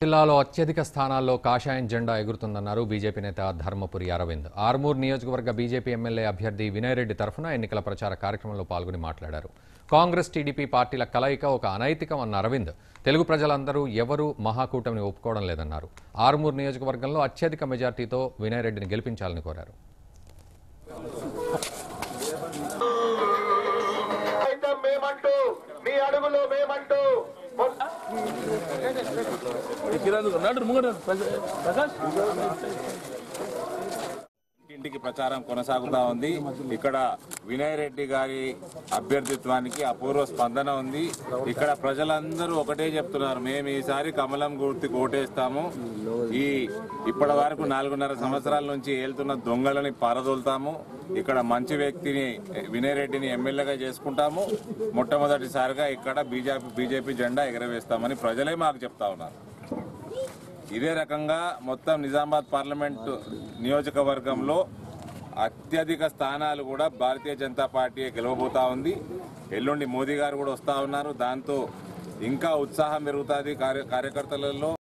జిల్లాలో అత్యధిక స్థానాల్లో కాషాయం జెండా ఎగురుతుందన్నారు బీజేపీ నేత ధర్మపురి అరవింద్. ఆర్మూర్ నియోజకవర్గ బీజేపీ ఎమ్మెల్యే అభ్యర్థి వినయ్ రెడ్డి తరఫున ఎన్నికల ప్రచార కార్యక్రమంలో పాల్గొని మాట్లాడారు. కాంగ్రెస్ టీడీపీ పార్టీల కలయిక ఒక అనైతికం అన్న అరవింద్ తెలుగు ప్రజలందరూ ఎవరూ మహాకూటమిని ఒప్పుకోవడం లేదన్నారు. ఆర్మూర్ నియోజకవర్గంలో అత్యధిక మెజార్టీతో వినయ్ రెడ్డిని గెలిపించాలని కోరారు. ఇంటికి ప్రచారం కొనసాగుతా ఉంది. ఇక్కడ వినయ్ రెడ్డి గారి అభ్యర్థిత్వానికి అపూర్వ స్పందన ఉంది. ఇక్కడ ప్రజలందరూ ఒకటే చెప్తున్నారు, మేము ఈసారి కమలం గుర్తు ఓటేస్తాము. ఇప్పటి వరకు 4.5 సంవత్సరాల నుంచి ఏళ్తున్న దొంగలని పారదోలుతాము. ఇక్కడ మంచి వ్యక్తిని వినయ్ రెడ్డిని ఎమ్మెల్యేగా చేసుకుంటాము. మొట్టమొదటిసారిగా ఇక్కడ బీజేపీ జెండా ఎగరవేస్తామని ప్రజలే మాకు చెప్తా ఉన్నారు. ఇదే రకంగా మొత్తం నిజామాబాద్ పార్లమెంటు నియోజకవర్గంలో అత్యధిక స్థానాలు కూడా భారతీయ జనతా పార్టీ గెలవబోతా ఉంది. ఎల్లుండి మోదీ గారు కూడా వస్తూ ఉన్నారు. దాంతో ఇంకా ఉత్సాహం పెరుగుతుంది కార్యకర్తలలో.